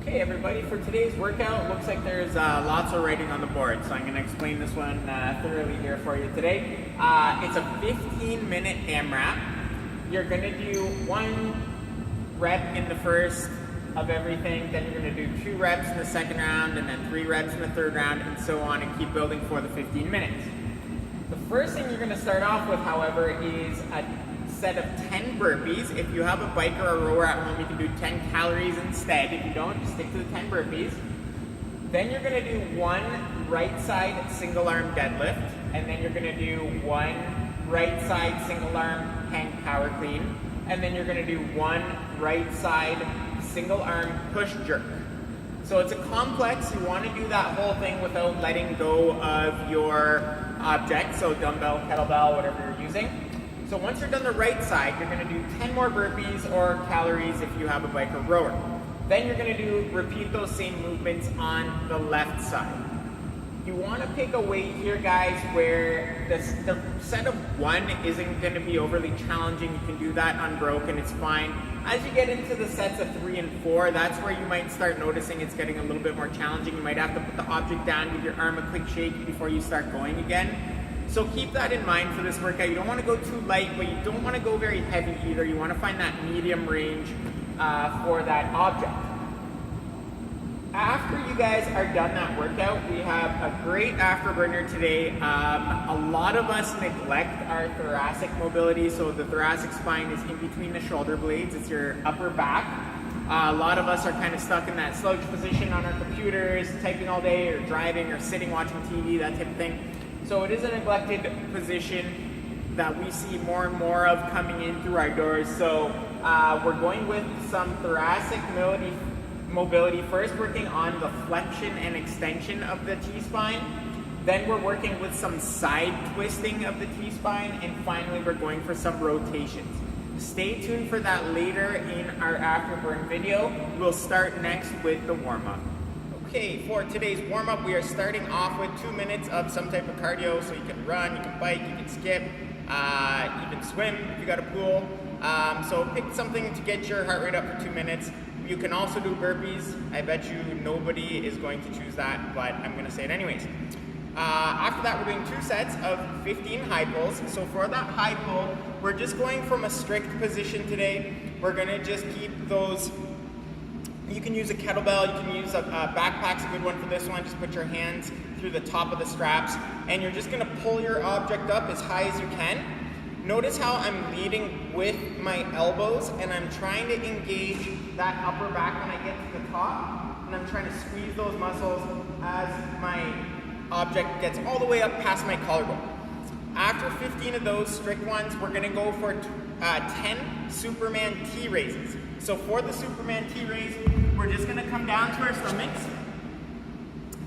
Okay everybody, for today's workout, looks like there's lots of writing on the board, so I'm going to explain this one thoroughly here for you today. It's a 15-minute AMRAP. You're going to do 1 rep in the first of everything, then you're going to do 2 reps in the second round, and then 3 reps in the third round, and so on, and keep building for the 15 minutes. The first thing you're going to start off with, however, is a set of 10 burpees. If you have a bike or a rower at home, you can do 10 calories instead. If you don't, just stick to the 10 burpees. Then you're going to do 1 right side single arm deadlift, and then you're going to do 1 right side single arm hang power clean, and then you're going to do 1 right side single arm push jerk. So it's a complex. You want to do that whole thing without letting go of your object, so dumbbell, kettlebell, whatever you're using. So once you're done the right side, you're going to do 10 more burpees or calories if you have a bike or rower. Then you're going to repeat those same movements on the left side. You want to pick a weight here, guys, where the set of 1 isn't going to be overly challenging. You can do that unbroken, it's fine. As you get into the sets of 3 and 4, that's where you might start noticing it's getting a little bit more challenging. You might have to put the object down, give your arm a quick shake before you start going again. So keep that in mind for this workout. You don't want to go too light, but you don't want to go very heavy either. You want to find that medium range for that object. After you guys are done that workout, we have a great afterburner today. A lot of us neglect our thoracic mobility, so the thoracic spine is in between the shoulder blades. It's your upper back. A lot of us are kind of stuck in that slouch position on our computers, typing all day, or driving, or sitting watching TV, that type of thing. So it is a neglected position that we see more and more of coming in through our doors. So we're going with some thoracic mobility first, working on the flexion and extension of the T-spine. Then we're working with some side twisting of the T-spine, and finally we're going for some rotations. Stay tuned for that later in our afterburn video. We'll start next with the warm-up. Okay, for today's warm-up, we are starting off with 2 minutes of some type of cardio. So you can run, you can bike, you can skip, you can swim if you got a pool. So pick something to get your heart rate up for 2 minutes. You can also do burpees. I bet you nobody is going to choose that, but I'm going to say it anyways. After that, we're doing 2 sets of 15 high pulls. So for that high pull, we're just going from a strict position today. We're going to just keep those. You can use a kettlebell, you can use a backpack's a good one for this one. Just put your hands through the top of the straps, and you're just going to pull your object up as high as you can. Notice how I'm leading with my elbows, and I'm trying to engage that upper back when I get to the top, and I'm trying to squeeze those muscles as my object gets all the way up past my collarbone. After 15 of those strict ones, we're going to go for 10 Superman T Raies. So for the Superman T Raies, we're just going to come down to our stomachs,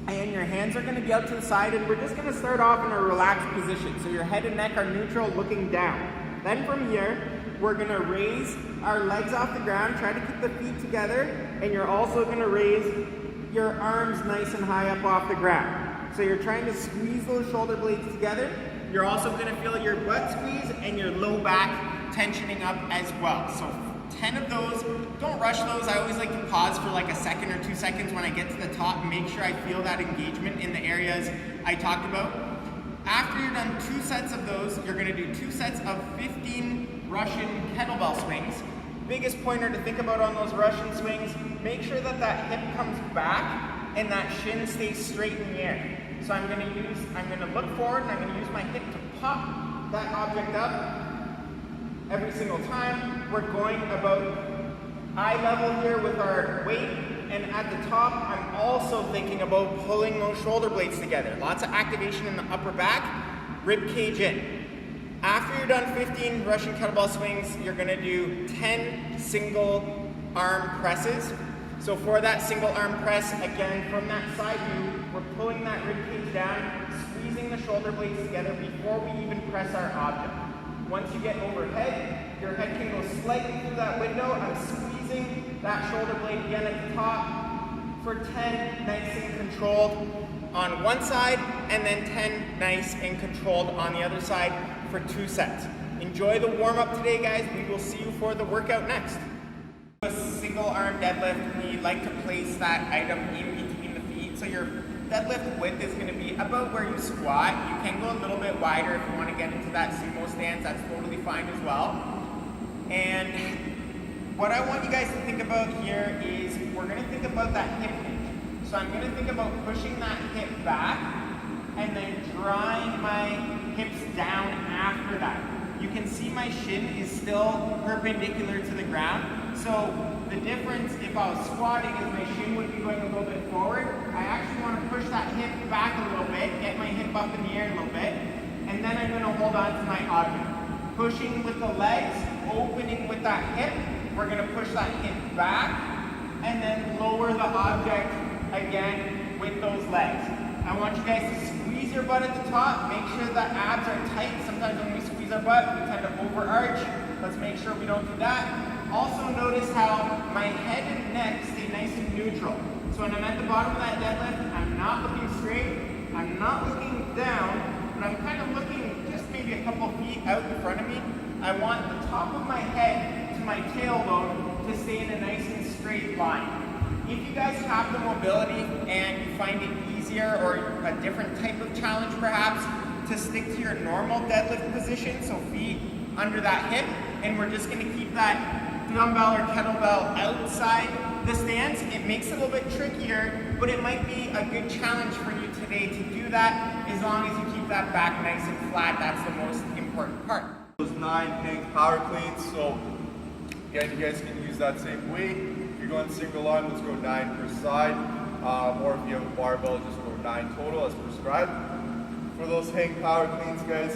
and your hands are going to be out to the side, and we're just going to start off in a relaxed position. So your head and neck are neutral, looking down. Then from here, we're going to raise our legs off the ground, try to keep the feet together, and you're also going to raise your arms nice and high up off the ground. So you're trying to squeeze those shoulder blades together. You're also going to feel your butt squeeze and your low back tensioning up as well. So 10 of those. Don't rush those. I always like to pause for like a second or 2 seconds when I get to the top and make sure I feel that engagement in the areas I talked about. After you're done 2 sets of those, you're going to do 2 sets of 15 Russian kettlebell swings. Biggest pointer to think about on those Russian swings, make sure that that hip comes back and that shin stays straight in the air. So I'm going to look forward, and I'm going to use my hip to pop that object up. Every single time, we're going about eye level here with our weight, and at the top, I'm also thinking about pulling those shoulder blades together. Lots of activation in the upper back, rib cage in. After you're done 15 Russian kettlebell swings, you're going to do 10 single arm presses. So for that single arm press, again, from that side view, we're pulling that rib cage down, squeezing the shoulder blades together before we even press our object. Once you get overhead, your head can go slightly through that window. I'm squeezing that shoulder blade again at the top for 10 nice and controlled on one side, and then 10 nice and controlled on the other side for 2 sets. Enjoy the warm-up today, guys. We will see you for the workout next. single arm deadlift, we like to place that item in between the feet. So your deadlift width is going to be about where you squat. You can go a little bit wider if you want to get into that sumo stance. That's totally fine as well. And what I want you guys to think about here is we're going to think about that hip hinge. So I'm going to think about pushing that hip back and then drawing my hips down after that. You can see my shin is still perpendicular to the ground. So the difference if I was squatting is my shin would be going a little bit forward. I actually want to push that hip back a little bit, get my hip up in the air a little bit, and then I'm going to hold on to my object. Pushing with the legs, opening with that hip, we're going to push that hip back, and then lower the object again with those legs. I want you guys to squeeze your butt at the top, make sure the abs are tight. Sometimes when we squeeze our butt, we tend to overarch. Let's make sure we don't do that. Also notice how my head and neck stay nice and neutral. So when I'm at the bottom of that deadlift, I'm not looking straight, I'm not looking down, but I'm kind of looking just maybe a couple feet out in front of me. I want the top of my head to my tailbone to stay in a nice and straight line. If you guys have the mobility and you find it easier or a different type of challenge perhaps to stick to your normal deadlift position, so feet under that hip, and we're just going to keep that dumbbell or kettlebell outside the stance, it makes it a little bit trickier, but it might be a good challenge for you today to do that as long as you keep that back nice and flat. That's the most important part. Those 9 Hinge power cleans, so again, you guys can use that same weight. If you're going single arm, let's go 9 per side, or if you have a barbell, just go 9 total as prescribed. For those Hinge power cleans, guys,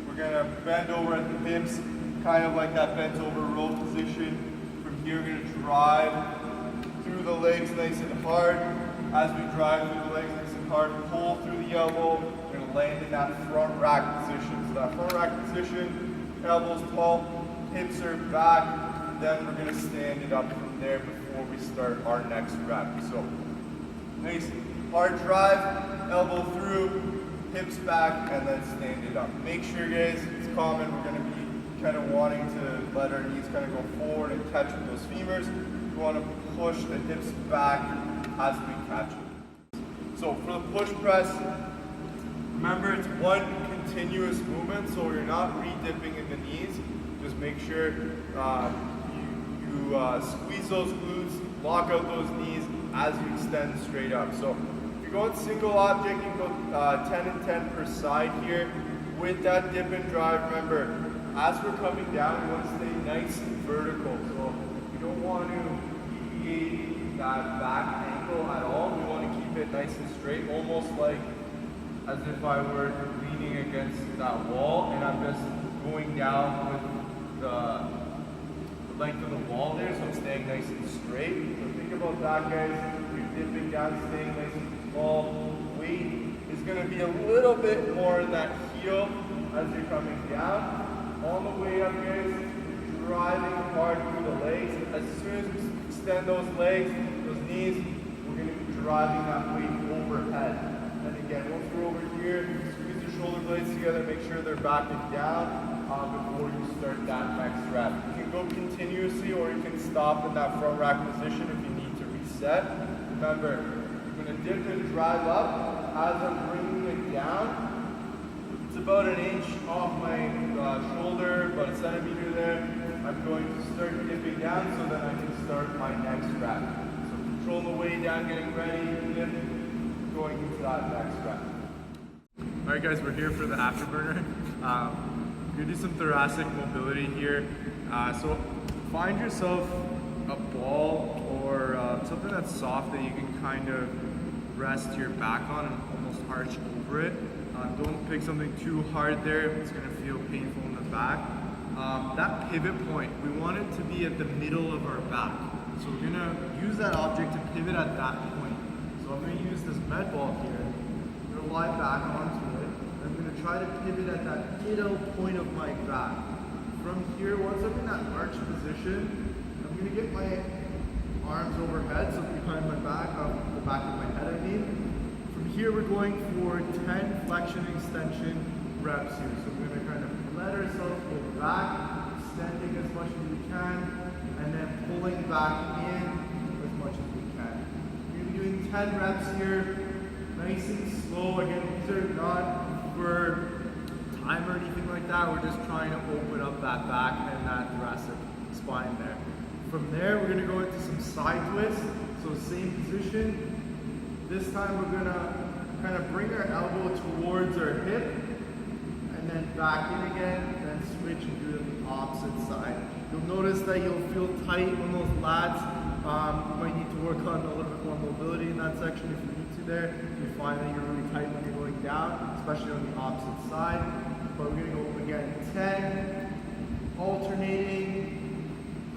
we're gonna bend over at the hips, kind of like that bent over row position. From here, we're gonna drive through the legs nice and hard. As we drive through the legs nice and hard, pull through the elbow. We're gonna land in that front rack position. So that front rack position, elbows tall, hips are back. Then we're gonna stand it up from there before we start our next rep. So nice hard drive, elbow through, hips back, and then stand it up. Make sure, guys, it's common. We're gonna be kind of wanting to let our knees kind of go forward and catch with those femurs. We want to push the hips back as we catch it. So for the push press, remember it's one continuous movement, so you're not re-dipping in the knees. Just make sure you squeeze those glutes, lock out those knees as you extend straight up. So if you're going single object, you can go 10 and 10 per side here. With that dip and drive, remember, as we're coming down, we want to stay nice and vertical. So we don't want to deviate that back angle at all. We want to keep it nice and straight, almost like as if I were leaning against that wall and I'm just going down with the length of the wall there, so I'm staying nice and straight. So think about that, guys. You're dipping down, staying nice and tall. Weight is going to be a little bit more in that heel as you're coming down. On the way up, guys, driving hard through the legs. As soon as we extend those legs, those knees, we're going to be driving that weight overhead. And again, once we're over here, squeeze your shoulder blades together, make sure they're back and down before you start that next rep. You can go continuously or you can stop in that front rack position if you need to reset. Remember, you're going to dip and drive up. As I'm bringing it down, it's about an inch off my shoulder, about a centimeter there. I'm going to start dipping down so that I can start my next rep. So control the way down, getting ready, dip, going into that next rep. Alright guys, we're here for the afterburner. We're gonna do some thoracic mobility here. So find yourself a ball or something that's soft that you can kind of rest your back on and almost arch over it. Don't pick something too hard there, it's going to feel painful in the back. That pivot point, we want it to be at the middle of our back. So we're going to use that object to pivot at that point. So I'm going to use this med ball here. I'm going to lie back onto it. I'm going to try to pivot at that middle point of my back. From here, once I'm in that arch position, I'm going to get my arms overhead, so behind my back, the back of my head I mean. From here we're going for 10 flexion extension reps here. So we're going to kind of let ourselves go back, extending as much as we can, and and then pulling back in as much as we can. We're going to be doing 10 reps here, nice and slow. Again, these are not for time or anything like that. We're just trying to open up that back and that thoracic spine there. From there, we're going to go into some side twists. So same position. This time we're going to kind of bring our elbow towards our hip and then back in again, then switch and do it on the opposite side. You'll notice that you'll feel tight on those lats. You might need to work on a little bit more mobility in that section if you need to there. You find that you're really tight when you're going down, especially on the opposite side. But we're going to go again, 10, alternating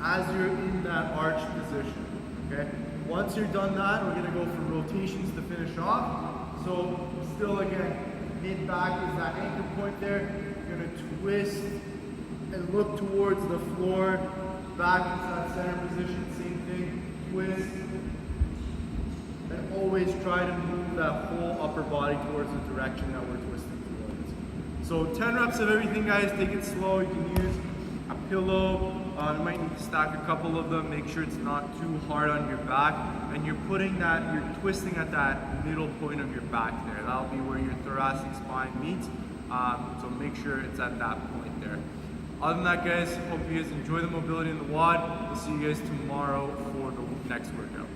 as you're in that arch position, okay? Once you're done that, we're gonna go for rotations to finish off. So still again, mid-back is that anchor point there. You're gonna twist and look towards the floor. Back into that center position, same thing, twist. And always try to move that whole upper body towards the direction that we're twisting towards. So 10 reps of everything, guys. Take it slow. You can use a pillow. You might need to stack a couple of them, make sure it's not too hard on your back, and you're twisting at that middle point of your back there. That'll be where your thoracic spine meets, so make sure it's at that point there. Other than that, guys, hope you guys enjoy the mobility in the WOD. We'll see you guys tomorrow for the next workout.